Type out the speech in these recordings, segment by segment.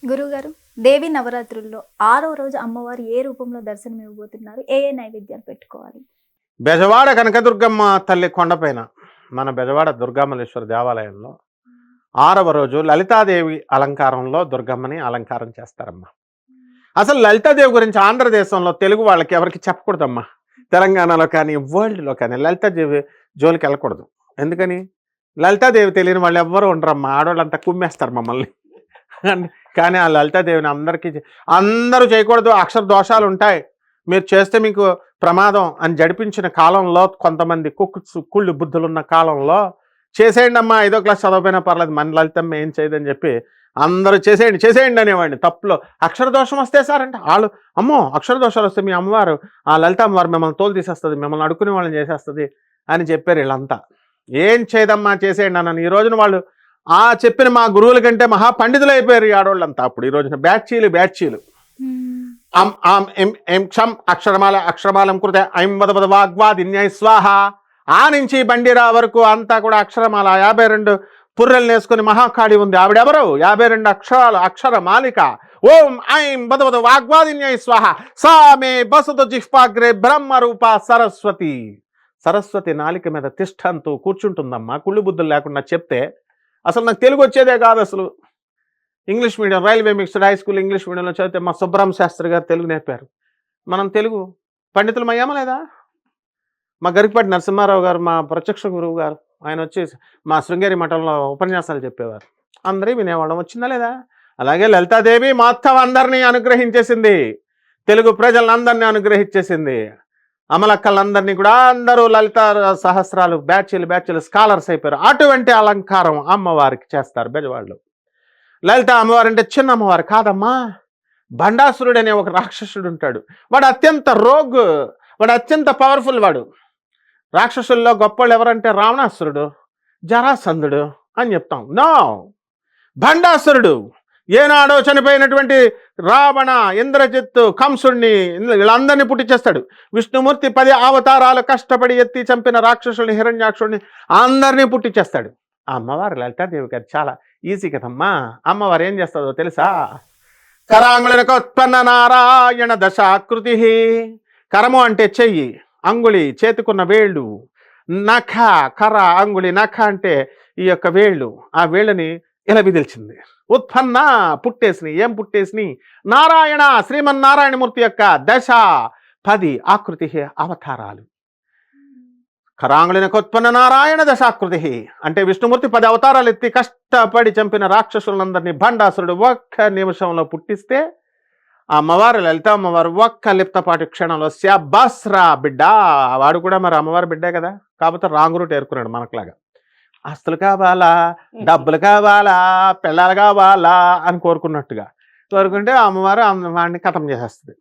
గురువుగారు, దేవి నవరాత్రుల్లో 6వ రోజు అమ్మవారు ఏ రూపంలో దర్శనం ఇవ్వబోతున్నారు? ఏ ఏ నైవేద్యాలు పెట్టుకోవాలి? బెజవాడ కనకదుర్గమ్మ తల్లి కొండపైన మన బెజవాడ దుర్గామల్లేశ్వర దేవాలయంలో 6వ రోజు లలితాదేవి అలంకారంలో దుర్గమ్మని అలంకారం చేస్తారమ్మా. అసలు లలితాదేవి గురించి ఆంధ్రదేశంలో తెలుగు వాళ్ళకి ఎవరికి చెప్పకూడదమ్మా. తెలంగాణలో కానీ వరల్డ్లో కానీ లలితాదేవి జోలికి వెళ్ళకూడదు. ఎందుకని? లలితాదేవి తెలియని వాళ్ళు ఎవ్వరూ ఉండరమ్మా. ఆడవాళ్ళంతా కుమ్మేస్తారు మమ్మల్ని. కానీ ఆ లలితాదేవిని అందరూ చేయకూడదు, అక్షర దోషాలు ఉంటాయి, మీరు చేస్తే మీకు ప్రమాదం అని జడిపించిన కాలంలో, కొంతమంది కుళ్ళు బుద్ధులున్న కాలంలో చేసేయండి అమ్మా, 5వ క్లాస్ చదవపోయినా పర్లేదు, మన లలితమ్మ ఏం చేయదని చెప్పి అందరూ చేసేయండి అనేవాడిని. తప్పులో అక్షర దోషం వస్తే సార్ అంటే వాళ్ళు, అమ్మో అక్షర దోషాలు వస్తే మీ అమ్మవారు, ఆ లలిత అమ్మవారు మిమ్మల్ని తోలు తీసేస్తుంది, మిమ్మల్ని అడుక్కునే వాళ్ళని చేసేస్తుంది అని చెప్పారు. వీళ్ళంతా ఏం చేయదమ్మా చేసేయండి అన్నాను. ఈ రోజున వాళ్ళు ఆ చెప్పిన మా గురువుల కంటే మహా పండితులు అయిపోయారు ఈ ఆడవాళ్ళంతా. అప్పుడు ఈ రోజున బ్యాచీలు అక్షరమాలం కృత ఐంవద వాగ్వాదిన్యై స్వాహ ఆ నుంచి బండిరా వరకు అంతా కూడా అక్షరమాల 52 పుర్రెలు నేసుకుని మహాకాళి ఉంది. ఆవిడెవరు? 52 అక్షరాలు అక్షరమాలిక. ఓం ఐం వద వాగ్వాదిన్యై స్వాహ సామే బసతు జిహ్వాగ్రే బ్రహ్మరూప సరస్వతి నాలిక మీద తిష్టంతో కూర్చుంటుందమ్మా. కుళ్ళు బుద్ధులు లేకుండా చెప్తే అసలు నాకు తెలుగు వచ్చేదే కాదు. అసలు English medium, railway mixed high school English మీడియంలో చదివితే మా సుబ్రహ్మ శాస్త్రి గారు తెలుగు నేర్పారు. మనం తెలుగు పండితులం అయ్యామా లేదా? మా గరికపాటి నరసింహారావు గారు, మా ప్రత్యక్ష గురువు గారు, ఆయన వచ్చి మా శృంగేరి మఠంలో ఉపన్యాసాలు చెప్పేవారు. అందరూ వినేవాళ్ళం. వచ్చిందా లేదా? అలాగే లలితాదేవి మొత్తం అందరినీ అనుగ్రహించేసింది, తెలుగు ప్రజలందరినీ అనుగ్రహించేసింది. అమలక్కలందరినీ కూడా అందరూ లలిత సహస్రాలు బ్యాచ్లు స్కాలర్స్ అయిపోయారు. అటువంటి అలంకారం అమ్మవారికి చేస్తారు బెజవాడలో. లలిత అమ్మవారు అంటే చిన్న అమ్మవారు కాదమ్మా. బండాసురుడు అనే ఒక రాక్షసుడు ఉంటాడు. వాడు అత్యంత వాడు అత్యంత పవర్ఫుల్. వాడు రాక్షసుల్లో గొప్పవాళ్ళు ఎవరంటే రావణాసురుడు, జరాసంధుడు అని చెప్తాం. నో, బండాసురుడు ఏనాడో చనిపోయినటువంటి రావణ, ఇంద్రజిత్తు, కంసుడిని, వీళ్ళందరినీ పుట్టించేస్తాడు. విష్ణుమూర్తి 10 అవతారాలు కష్టపడి ఎత్తి చంపిన రాక్షసుడిని, హిరణ్యాక్షుడిని అందరినీ పుట్టించేస్తాడు. ఆ అమ్మవారు లలితాదేవి గారు చాలా ఈజీ కదమ్మా. అమ్మవారు ఏం చేస్తుందో తెలుసా? కరాంగుళినకోత్పన్న నారాయణ దశాకృతి. కరము అంటే చెయ్యి, అంగుళి చేతుకున్న వేళ్ళు, నఖ కర అంగుళి, నఖ అంటే ఈ యొక్క వేళ్ళు. ఆ వేళ్ళని ఇలా విదిల్చింది. ఉత్పన్న పుట్టేసిని. ఏం పుట్టేసిని? నారాయణ శ్రీమన్నారాయణమూర్తి యొక్క 10 ఆకృతి అవతారాలు. కరాంగుళినకోత్పన్న నారాయణ దశాకృతి అంటే విష్ణుమూర్తి 10 అవతారాలు ఎత్తి కష్టపడి చంపిన రాక్షసులందరినీ బండాసురుడు ఒక్క నిమిషంలో పుట్టిస్తే, ఆ అమ్మవారు లలిత అమ్మవారు ఒక్క లిప్తపాటి క్షణంలో శబాస్రా బిడ్డ. వాడు కూడా మరి అమ్మవారి బిడ్డే కదా, కాకపోతే రాంగ్ రూట్ ఏరుకున్నాడు మనకులాగా. ఆస్తులు కావాలా, డబ్బులు కావాలా, పిల్లలు కావాలా అని కోరుకున్నట్టుగా కోరుకుంటే అమ్మవారు వాడిని ఖతం చేసేస్తుంది.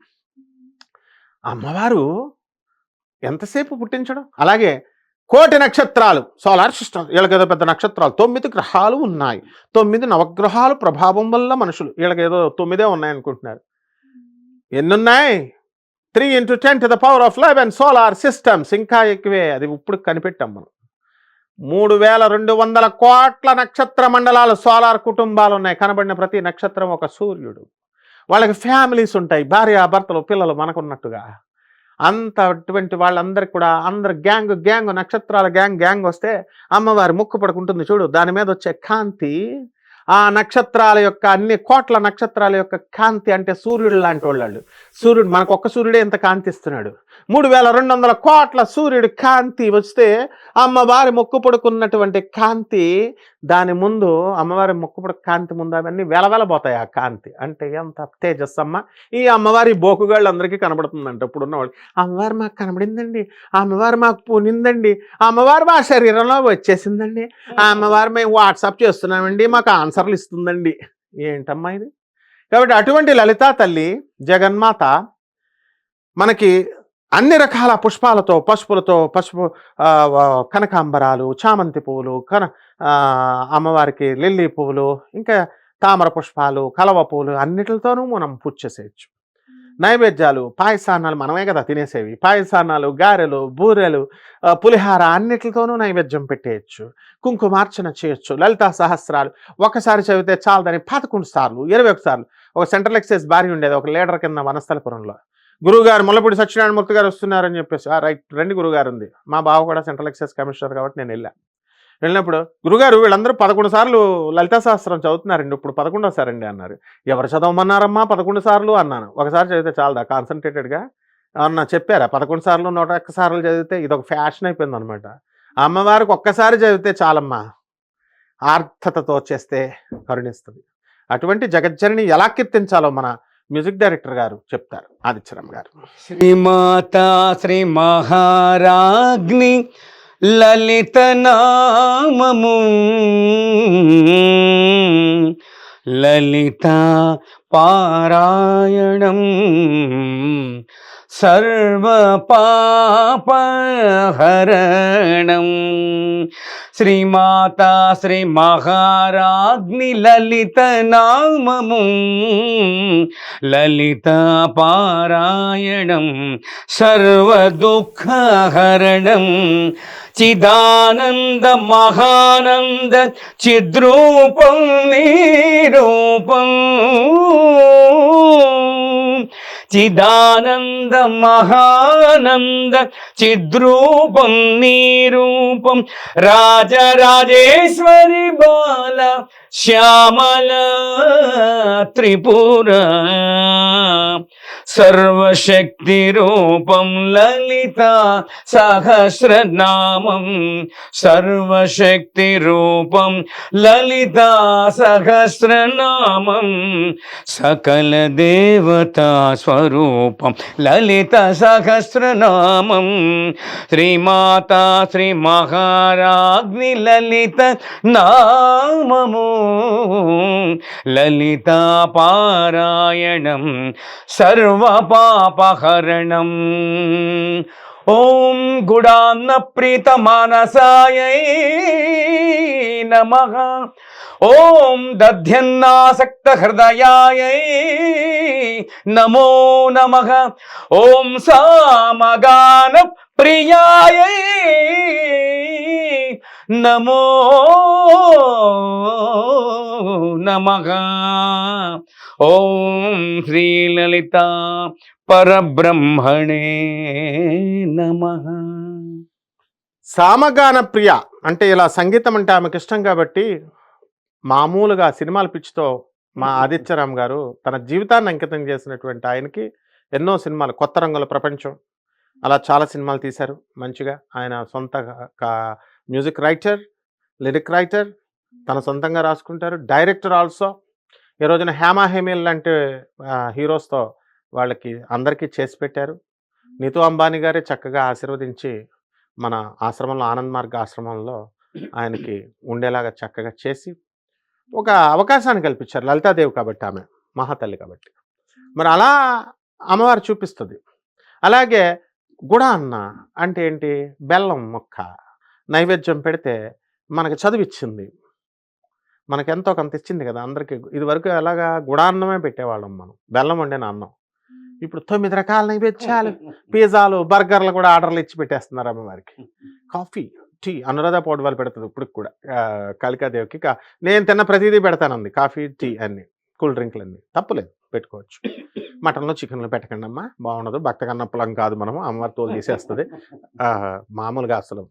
అమ్మవారు ఎంతసేపు పుట్టించడం. అలాగే 1,000,000 నక్షత్రాలు, సోలార్ సిస్టమ్, వీళ్ళకేదో పెద్ద నక్షత్రాలు, 9 గ్రహాలు ఉన్నాయి. 9 నవగ్రహాలు ప్రభావం వల్ల మనుషులు, వీళ్ళకేదో 9 ఉన్నాయనుకుంటున్నారు. ఎన్నున్నాయి? 3 × 10⁻11 సోలార్ సిస్టమ్స్. ఇంకా ఎక్కువే, అది ఇప్పుడు కనిపెట్టాం మనం. 3,200 కోట్ల నక్షత్ర మండలాలు, సోలార్ కుటుంబాలు ఉన్నాయి. కనబడిన ప్రతి నక్షత్రం ఒక సూర్యుడు. వాళ్ళకి ఫ్యామిలీస్ ఉంటాయి, భార్య భర్తలు పిల్లలు మనకున్నట్టుగా. అటువంటి వాళ్ళందరికీ కూడా అందరు గ్యాంగ్ నక్షత్రాల గ్యాంగ్ వస్తే అమ్మవారి ముక్కు పడుకుంటుంది చూడు, దాని మీద వచ్చే కాంతి, ఆ నక్షత్రాల యొక్క అన్ని కోట్ల నక్షత్రాల యొక్క కాంతి అంటే సూర్యుడు లాంటి వాళ్ళు. సూర్యుడు మనకు ఒక్క సూర్యుడే ఎంత కాంతి ఇస్తున్నాడు. 3,200 కోట్ల సూర్యుడి కాంతి వస్తే అమ్మవారి మొక్కు పడుకున్నటువంటి కాంతి, దాని ముందు అమ్మవారి మొక్కు పడుకు కాంతి ముందు అవన్నీ వెలవెలబోతాయి. ఆ కాంతి అంటే ఎంత తేజస్సు అమ్మ. ఈ అమ్మవారి బోకుగాళ్ళు అందరికీ కనబడుతుందంట. ఇప్పుడున్న వాళ్ళు, అమ్మవారు మాకు కనబడిందండి, అమ్మవారు మాకు పూనిందండి, అమ్మవారు మా శరీరంలో వచ్చేసిందండి, ఆ అమ్మవారు మేము వాట్సాప్ చేస్తున్నామండి, మాకు ఆన్సర్లు ఇస్తుందండి. ఏంటమ్మా ఇది? కాబట్టి అటువంటి లలితా తల్లి జగన్మాత మనకి అన్ని రకాల పుష్పాలతో, పసుపు కనకాంబరాలు, చామంతి పువ్వులు, అమ్మవారికి లిల్లీ పువ్వులు, ఇంకా తామర పుష్పాలు, కలవ పువ్వులు, అన్నిటితోనూ మనం పూజ చేసేయచ్చు. నైవేద్యాలు పాయసాన్నాలు మనమే కదా తినేసేవి, పాయసాన్నాలు, గారెలు, బూరెలు, పులిహార అన్నిటితోనూ నైవేద్యం పెట్టేయచ్చు. కుంకుమార్చన చేయొచ్చు. లలితా సహస్రాలు ఒకసారి చదివితే చాలదని 11 సార్లు 21 సార్లు. ఒక సెంట్రల్ ఎక్సైజ్ భార్య ఉండేది ఒక లీడర్ కింద వనస్థలపురంలో. గురువుగారు ముల్లపూడి సత్యనారాయణ మూర్తి గారు వస్తున్నారని చెప్పేసి, రైట్ రండి గురుగారు ఉంది. మా బావ కూడా సెంట్రల్ ఎక్సైజ్ కమిషనర్ కాబట్టి నేను వెళ్ళినప్పుడు, గురుగారు వీళ్ళందరూ 11 సార్లు లలితా సహస్రం చదువుతున్నారండి, ఇప్పుడు 11వ సారండి అన్నారు. ఎవరు చదవమన్నారమ్మా 11 సార్లు అన్నాను. ఒకసారి చదివితే చాలదా కాన్సన్ట్రేటెడ్గా అన్న చెప్పారా? 11 సార్లు 101 సార్లు చదివితే ఇది ఒక ఫ్యాషన్ అయిపోయింది అనమాట. అమ్మవారికి ఒక్కసారి చదివితే చాలమ్మా, ఆర్థతతో చేస్తే కరుణిస్తుంది. అటువంటి జగజ్జనని ఎలా కీర్తించాలో మన మ్యూజిక్ డైరెక్టర్ గారు చెప్తారు, ఆదిత్యరామ్ గారు. శ్రీమాత శ్రీ మహారాజ్ఞి లలిత నామము లలిత పారాయణం సర్వ పాపహరణం. శ్రీమాత శ్రీ మహారాజ్ఞి లలిత నామము లలిత పారాయణం సర్వ దుఃఖహరణం చిదానంద మహానంద చిద్రూపం నిరూపం చిదానంద మహానంద చిద్రూపం నిరూపం రాజరాజేశ్వరి బాల శ్యామల త్రిపుర సర్వశక్తి రూపం లలిత సహస్రనామం సర్వశక్తి రూపం లలిత సహస్రనామం సకల దేవతా స్వరూపం లలిత సహస్రనామం. శ్రీమాత శ్రీ మహారాజ్ఞి లలిత నామము లలిత పారాయణం సర్వ పాపహరణం. ఓం గుడాన్న ప్రీత మానసాయై నమః. ఓం దధ్యన్నాసక్త హృదయాయై నమో నమః. ఓం సామగాన ప్రియాయై నమో నమః. ఓం శ్రీలలిత పరబ్రహ్మణే నమః. సామగాన ప్రియ అంటే ఇలా సంగీతం అంటే ఆమెకు ఇష్టం కాబట్టి మామూలుగా సినిమాల పిచ్చితో మా ఆదిత్యరామ్ గారు తన జీవితాన్ని అంకితం చేసినటువంటి ఆయనకి ఎన్నో సినిమాలు, కొత్త రంగుల ప్రపంచం, అలా చాలా సినిమాలు తీశారు మంచిగా. ఆయన సొంత మ్యూజిక్ రైటర్, లిరిక్ రైటర్, తన సొంతంగా రాసుకుంటారు, డైరెక్టర్ ఆల్సో. ఈ రోజున హేమా హేమీల్ లాంటి హీరోస్తో వాళ్ళకి అందరికీ చేసి పెట్టారు. నీతూ అంబానీ గారే చక్కగా ఆశీర్వదించి మన ఆశ్రమంలో, ఆనంద్ మార్గ ఆశ్రమంలో ఆయనకి ఉండేలాగా చక్కగా చేసి ఒక అవకాశాన్ని కల్పించారు. లలితాదేవి కాబట్టి, ఆమె మహాతల్లి కాబట్టి. మరి అలా అమ్మవారు చూపిస్తుంది. అలాగే గుడ అన్న అంటే ఏంటి? బెల్లం మొక్క నైవేద్యం పెడితే మనకి చదివిచ్చింది, మనకి ఎంతో కొంత ఇచ్చింది కదా అందరికీ. ఇదివరకు ఎలాగా గుడాన్నమే పెట్టేవాళ్ళం మనం, బెల్లం వండిన అన్నం. ఇప్పుడు 9 రకాల నైవేద్యాలు, పిజ్జాలు, బర్గర్లు కూడా ఆర్డర్లు ఇచ్చి పెట్టేస్తున్నారు అమ్మవారికి. కాఫీ, టీ అనురాధ పౌడవాళ్ళు పెడుతుంది ఇప్పుడు కూడా కాళికాదేవికి. నేను తిన్న ప్రతిదీ పెడతానంది, కాఫీ, టీ అన్ని, కూల్ డ్రింక్లు అన్నీ. తప్పులేదు, పెట్టుకోవచ్చు. మటన్లో, చికెన్లో పెట్టకండి అమ్మా, బాగుండదు. భక్త కన్నప్పలం కాదు మనము, అమ్మవారి తోలు తీసేస్తుంది. మామూలుగా అసలు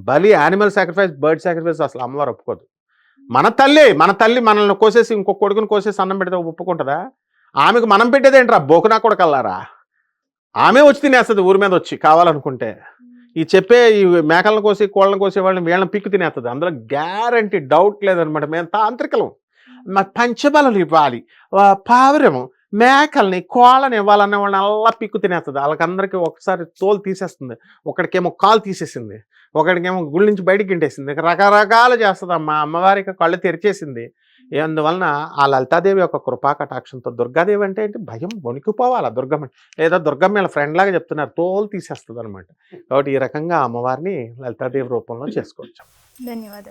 బలి, యానిమల్ సాక్రిఫైస్, బర్డ్ సాక్రిఫైస్ అసలు అమ్మవారు ఒప్పుకోదు. మన తల్లి మనల్ని కోసేసి ఇంకొక కొడుకుని కోసేసి అన్నం పెడితే ఒప్పుకుంటుందా? ఆమెకు మనం పెట్టేది ఏంట్రా బోకునా కూడా కల్లారా? ఆమె వచ్చి తినేస్తుంది ఊరి మీద వచ్చి కావాలనుకుంటే. ఈ చెప్పే ఈ మేకలను కోసి, కోళ్ళను కోసే వాళ్ళని వీళ్ళని పిక్కు తినేస్తుంది. అందులో గ్యారంటీ, డౌట్ లేదనమాట. మేము తాంత్రికలం, మా పంచబలలు ఇవ్వాలి, పావురము, మేకల్ని, కోళ్ళని ఇవ్వాలనే వాళ్ళని అలా పిక్కు తినేస్తుంది. వాళ్ళకందరికీ ఒకసారి తోలు తీసేస్తుంది. ఒకడికేమో కాలు తీసేసింది, ఒకడికేమో గుళ్ళ నుంచి బయటికి గింటేసింది. రకరకాలు చేస్తుంది అమ్మ. అమ్మవారికి కళ్ళు తెరిచేసింది. అందువలన ఆ లలితాదేవి యొక్క కృపా కటాక్షంతో, దుర్గాదేవి అంటే ఏంటి? భయం, వణికిపోవాలి దుర్గమ్మ. లేదా దుర్గమ్మ వీళ్ళ ఫ్రెండ్ లాగా చెప్తున్నారు, తోలు తీసేస్తుంది అనమాట. కాబట్టి ఈ రకంగా అమ్మవారిని లలితాదేవి రూపంలో చేసుకోవచ్చు. ధన్యవాదాలు.